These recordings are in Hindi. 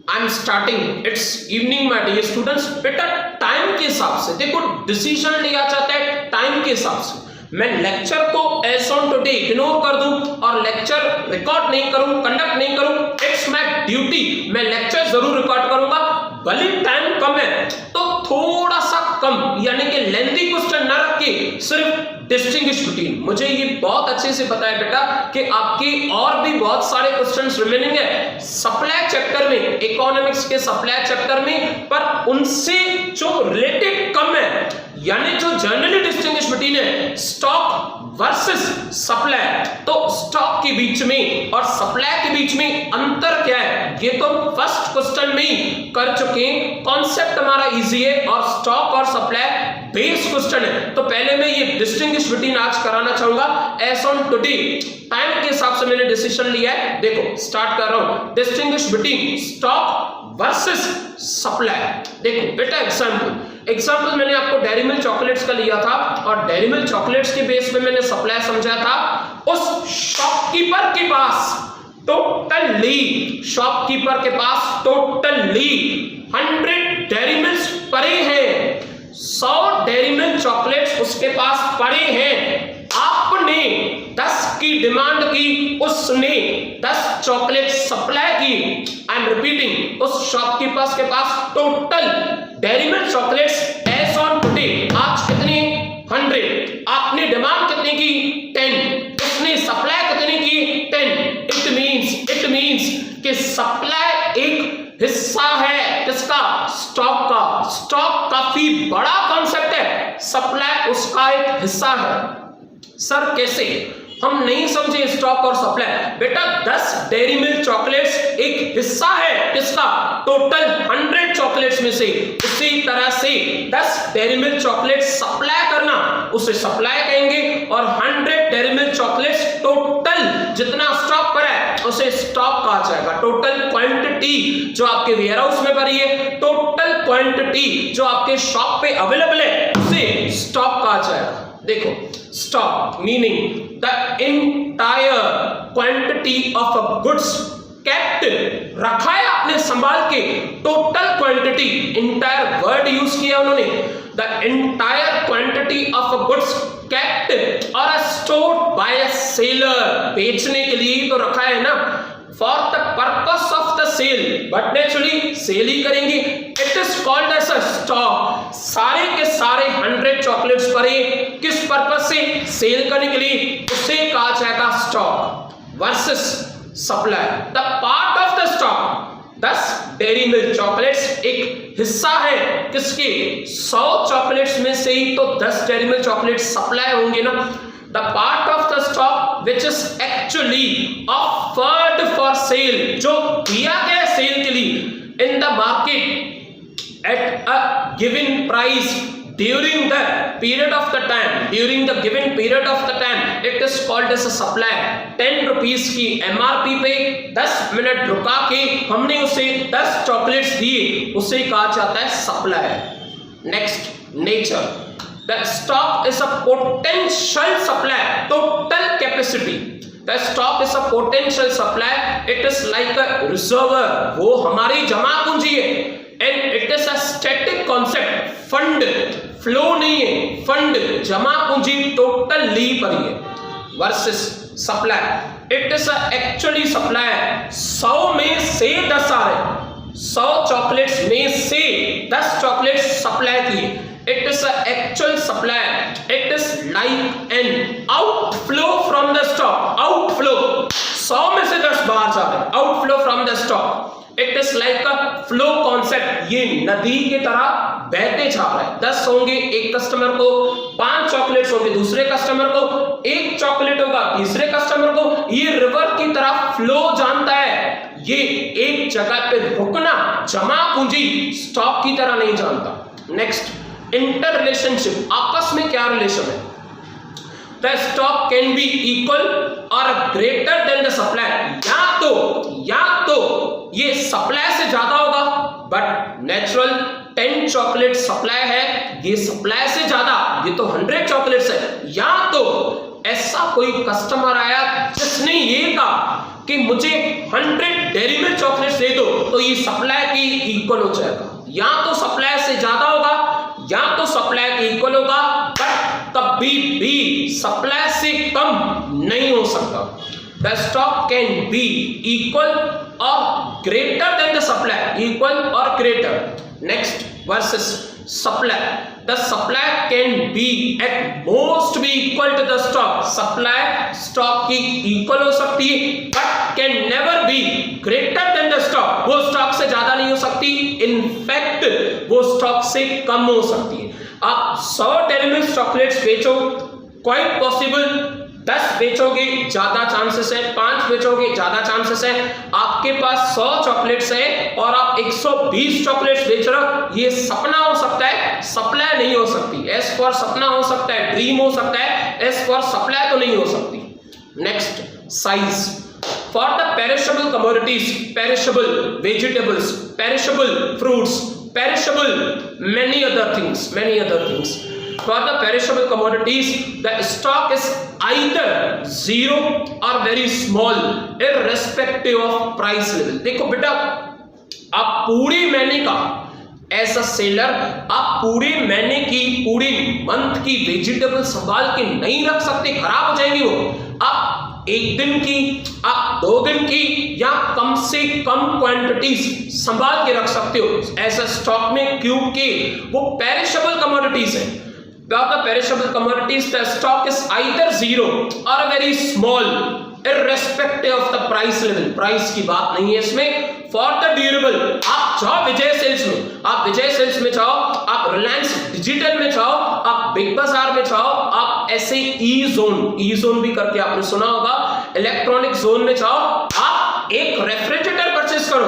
I am starting, it's evening my dear students. बेटा टाइम के हिसाब से देखो, डिसीजन लिया जाता है टाइम के हिसाब से। मैं लेक्चर को एज ऑन टुडे इग्नोर कर दूं और लेक्चर रिकॉर्ड नहीं करूं, कंडक्ट नहीं करूं, इट्स माय ड्यूटी। मैं लेक्चर जरूर रिकॉर्ड करूंगा, भले टाइम कम है तो थोड़ा सा कम, यानी कि लेंथी क्वेश्चन न रख के सिर्फ डिस्टिंग्विश बिटवीन। मुझे ये बहुत अच्छे से पता है बेटा कि आपके और भी बहुत सारे क्वेश्चंस रिमेनिंग है सप्लाई चैप्टर में, इकोनॉमिक्स के सप्लाई चैप्टर में, पर उनसे जो रिलेटेड कम है, यानी जो जनरली डिस्टिंग्विश बिटवीन है स्टॉक वर्सेस सप्लाई। तो स्टॉक के बीच में और सप्लाई के बीच में अंतर क्या है, ये तो फर्स्ट क्वेश्चन में ही कर चुके हैं। कॉन्सेप्ट हमारा इजी है और स्टॉक और सप्लाई बेस क्वेश्चन है। तो पहले मैं ये डिस्टिंग्विश बिटवीन आज कराना चाहूंगा एज ऑन टुडे। टाइम के हिसाब से मैंने डिसीजन लिया है। देखो स्टार्ट कर रहा हूं, distinguish between stock versus supply. देखो बेटा एग्जाम्पल मैंने आपको डेयरी मिल्क चॉकलेट्स का लिया था और डेयरी मिल्क चॉकलेट्स के बेस पे मैंने सप्लाई समझा था। उस शॉपकीपर के पास टोटली 100 डेयरी मिल्क पड़े हैं, 100 डेयरी मिल्क चॉकलेट्स उसके पास पड़े हैं। आपने 10 की डिमांड की, उसने 10 चॉकलेट सप्लाई की। आई एम रिपीटिंग, उस शॉपकीपर्स के पास total Dairy Milk chocolates as on today आज कितनी 100, आपने डिमांड कितनी की 10, उसने सप्लाई कितनी की 10। इट मींस कि सप्लाई एक हिस्सा है किसका, स्टॉक का। स्टॉक काफी बड़ा कॉन्सेप्ट है, सप्लाई उसका एक हिस्सा है। सर कैसे, हम नहीं समझे स्टॉक और सप्लाई। बेटा 10 डेयरी मिल्क चॉकलेट्स एक हिस्सा है किसका, टोटल 100 चॉकलेट्स में से। उसी तरह से 10 डेयरी मिल्क चॉकलेट्स सप्लाई करना उसे सप्लाई कहेंगे, और 100 डेयरी मिल्क चॉकलेट्स टोटल जितना स्टॉक पर है उसे स्टॉक कहा जाएगा। टोटल क्वांटिटी जो आपके वेयर हाउस में भरी है, टोटल क्वांटिटी जो आपके शॉप पे अवेलेबल है, उसे स्टॉक कहा जाएगा। देखो stock meaning the entire quantity of a goods kept, रखा है आपने संभाल के, total quantity, entire word use किया उन्होंने, the entire quantity of a goods kept और स्टोर्ड बाय अ सेलर, बेचने के लिए तो रखा है ना, for the purpose of the sale, but naturally sale ही करेंगे। It is called as a stock. सारे के सारे 100 चॉकलेट्स पड़े किस पर्पस से, सेल करने के लिए, उसे कहा जाएगा stock. Versus supply, the part of the stock, 10 dairy Milk chocolates एक हिस्सा है किसके, 100 चॉकलेट्स में से ही तो 10 डेयरी मिल्क चॉकलेट्स सप्लाई होंगे ना। The part of the stock which is actually offered for sale, जो दिया गया सेल के लिए in the market at a given price during the period of the time, during the given period of the time, it is called as a supply। 10 rupees की MRP पे 10 मिनट रुका के हमने उसे 10 चॉकलेट्स दिए, उसे कहा जाता है supply. Next nature, the stock is a potential supply, total capacity. The stock is a potential supply, it is like a reservoir, वो हमारी जमा पूंजी है, and it is a static concept, fund flow नहीं है, फंड जमा पूंजी टोटल ली पर ही है। Versus supply, it is actually supply, 100 में से 10 आ रहे, 100 चॉकलेट्स में से 10 चॉकलेट्स सप्लाई की, it is actual supply. It is like an outflow from the stock, outflow 100 में से 10 बाहर जा रहे, outflow from the stock. It is like a flow concept, ये नदी की तरह बहते जा रहा है। 10 होंगे एक कस्टमर को, 5 चॉकलेट्स होंगे दूसरे कस्टमर को, 1 चॉकलेट होगा तीसरे कस्टमर को। ये रिवर की तरह फ्लो जानता है, ये एक जगह पे रुकना जमा पूंजी स्टॉक की तरह नहीं जानता। नेक्स्ट इंटर रिलेशनशिप, आपस में क्या रिलेशन है, the stock can be equal और ग्रेटर देन द सप्लाई, या तो ये सप्लाई से ज्यादा होगा, बट नेचुरल 10 चॉकलेट सप्लाई है, ये सप्लाई से ज्यादा, ये तो 100 चॉकलेट्स है। या तो ऐसा कोई कस्टमर आया जिसने ये कहा कि मुझे 100 डेयरी मिल्क चॉकलेट्स दे दो, तो ये सप्लाई की इक्वल हो जाएगा। या तो सप्लाई से ज्यादा होगा या तो सप्लाई के इक्वल होगा, बट कभी भी सप्लाई से कम नहीं हो सकता। The stock can be equal और greater than the supply, equal और greater. Next versus supply, the supply can be at most be equal to the stock, supply stock की इक्वल हो सकती है, but can never be greater than the stock, वो स्टॉक से ज्यादा नहीं हो सकती, इनफैक्ट वो स्टॉक से कम हो सकती है। आप 100 डेयरी मिल्क चॉकलेट्स बेचो, क्वाइट पॉसिबल 10 बेचोगे ज्यादा चांसेस है, 5 बेचोगे ज्यादा चांसेस है। आपके पास 100 चॉकलेट्स है और आप 120 चॉकलेट्स बेच रहे हो, ये सपना हो सकता है, सप्लाई नहीं हो सकती। एस फॉर सपना हो सकता है, ड्रीम हो सकता है, एस फॉर सप्लाई तो नहीं हो सकती। Next size, for the perishable commodities, perishable vegetables, perishable fruits, perishable many other things. For the perishable commodities, the stock is either zero or very small, irrespective of price level. देखो बेटा, आप पूरे महीने का एज अ सेलर, आप पूरे महीने की, पूरे मंथ की वेजिटेबल संभाल के नहीं रख सकते, खराब हो जाएंगी वो। आप एक दिन की, आप 2 दिन की, या कम से कम क्वांटिटीज संभाल के रख सकते हो ऐसा स्टॉक में, क्योंकि वो पेरिशेबल कमोडिटीज है। The perishable commodities, the stock is either zero or very small, irrespective of the price level. Price की बात नहीं है इसमें। For the durable, आप जाओ विजय सेल्स में, आप विजय सेल्स में जाओ, आप रिलायंस डिजिटल में जाओ, आप बिग बाजार में जाओ, आप ऐसे ई जोन भी करके आपने सुना होगा, इलेक्ट्रॉनिक जोन में जाओ, आप एक रेफ्रिजरेटर परचेस करो,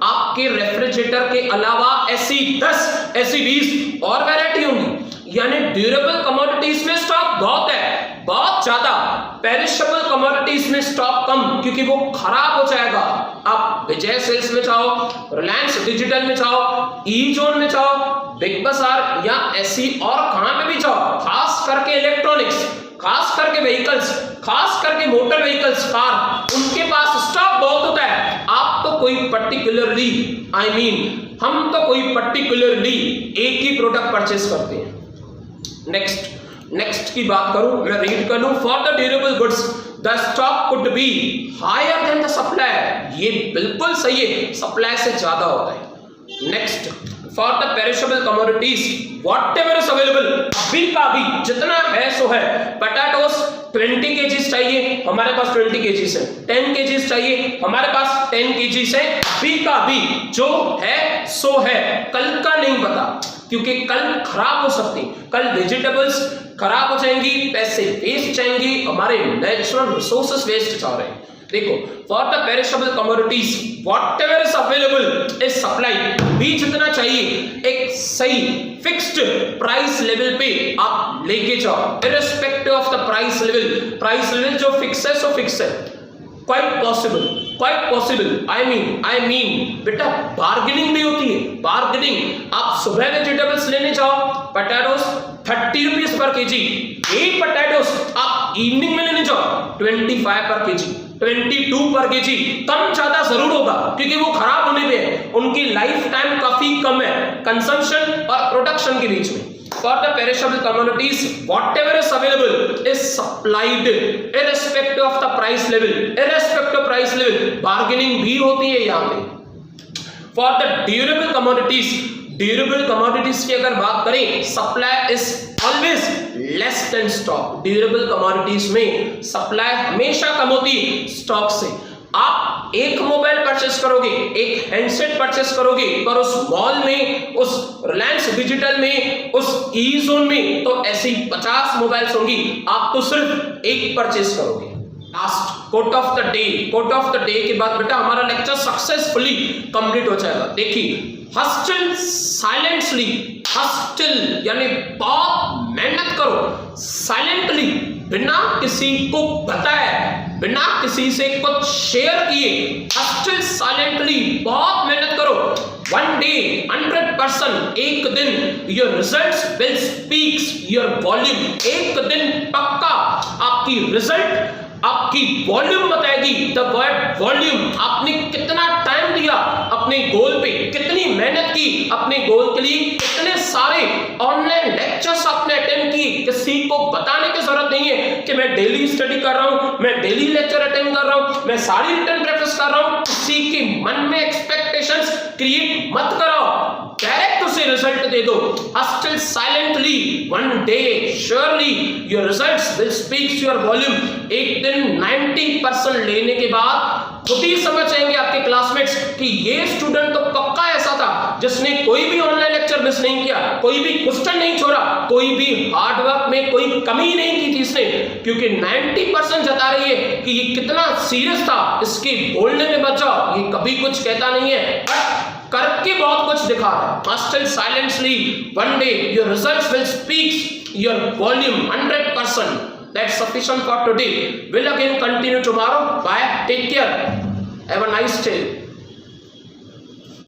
आपके रेफ्रिजरेटर के अलावा ऐसी 10, ऐसी 20 और वैरायटी होंगी। यानी ड्यूरेबल कमोडिटीज में स्टॉक बहुत है, बहुत ज्यादा। पेरिशेबल कमोडिटीज में स्टॉक कम, क्योंकि वो खराब हो जाएगा। आप विजय सेल्स में जाओ, रिलायंस डिजिटल में जाओ, ई जोन में जाओ, बिग बाजार या ऐसी और कहां पे भी जाओ, खास करके इलेक्ट्रॉनिक्स, खास करके व्हीकल्स, खास करके मोटर व्हीकल्स, कार, उनके पास स्टॉक बहुत होता है। आप तो कोई पर्टिकुलरली, हम तो कोई पर्टिकुलरली एक ही प्रोडक्ट परचेस करते हैं। नेक्स्ट की बात करूं, मैं रीड कर लूं। For the durable goods the stock could be higher than the supply, ये बिल्कुल सही है, सप्लाई से ज्यादा होता है। Next, for the perishable commodities whatever is available, अभी का भी जितना है सो है। पोटैटोस 20 kg चाहिए, हमारे पास 20 kg है। 10 kg चाहिए, हमारे पास 10 kg है। अभी का भी जो है सो है, कल का नहीं पता, क्योंकि कल खराब हो सकती, कल वेजिटेबल्स खराब हो जाएंगी, पैसे वेस्ट जाएंगी, हमारे नेचुरल रिसोर्सेस वेस्ट जा रहे हैं। देखो, for the perishable commodities whatever is available is supply, भी जितना चाहिए एक सही फिक्स्ड प्राइस लेवल पे आप लेके जाओ, irrespective of the price level जो फिक्स है सो फिक्स है। क्वाइट पॉसिबल, आई मीन बेटा बार्गेनिंग भी होती है, बार्गेनिंग। आप सुबह वेजिटेबल्स लेने जाओ, पोटैटोस 30 रुपीज पर केजी, यही पोटैटोस आप इवनिंग में लेने जाओ 25 पर केजी, 22 पर केजी, कम ज्यादा जरूर होगा, क्योंकि वो खराब होने पे है, उनकी लाइफ टाइम काफी कम है कंजम्पशन और प्रोडक्शन के बीच में। For the perishable commodities, whatever is available is supplied, irrespective of the price level. Irrespective of price level, bargaining भी होती है यहाँ पे। For the durable commodities की अगर बात करें, supply is always less than stock. Durable commodities में supply हमेशा कम होती है स्टॉक से। आप एक मोबाइल परचेस करोगे, एक हैंडसेट परचेस करोगे, पर उस मॉल में, उस रिलायंस डिजिटल में, उस ई जोन में तो ऐसी 50 मोबाइल्स होंगी, आप तो सिर्फ एक परचेस करोगे। Last quote of the day के बाद बेटा हमारा लेक्चर सक्सेसफुली कंप्लीट हो जाएगा। देखिए, हस्टल साइलेंटली, हस्टल यानी बहुत मेहनत करो, साइलेंटली, बिना किसी को बताए, बिना किसी से कुछ शेयर किए, हस्टल साइलेंटली बहुत मेहनत करो। 1 day 100%, एक दिन your results will speaks your volume, एक दिन पक्का आपकी रिजल्ट आपकी वॉल्यूम बताएगी। द वर्ड वॉल्यूम, आपने कितना टाइम दिया अपने गोल पे, कितनी मेहनत की अपने गोल के लिए, कितने सारे ऑनलाइन लेक्चर्स आपने अटेंड किए। किसी को बताने की जरूरत नहीं है कि मैं डेली स्टडी कर रहा हूं, मैं डेली लेक्चर अटेंड कर रहा हूं, मैं सारी रिटन प्रैक्टिस कर रहा हूं। किसी के मन में एक्सपेक्टेशंस क्रिएट मत कराओ, डायरेक्ट उसे रिजल्ट दे दो। Hustle silently, one day surely your results will speak your volume। एक दिन 90% लेने के बाद खुद ही समझ जाएंगे आपके क्लासमेट्स कि ये स्टूडेंट तो पक्का ऐसा था जिसने कोई भी ऑनलाइन लेक्चर मिस नहीं किया, कोई भी क्वेश्चन नहीं छोड़ा, कोई भी हार्ड वर्क में कोई कमी नहीं की थी इसने, क्योंकि 90% जता रही है कि ये कितना सीरियस था। इसके बोलने में बचाओ, ये कभी कुछ कहता नहीं है बट करके बहुत कुछ दिखा रहा है। Hustle silently, one day your results will speak your volume 100%। That's sufficient for today. We'll again continue tomorrow. Bye. Take care. Have a nice day.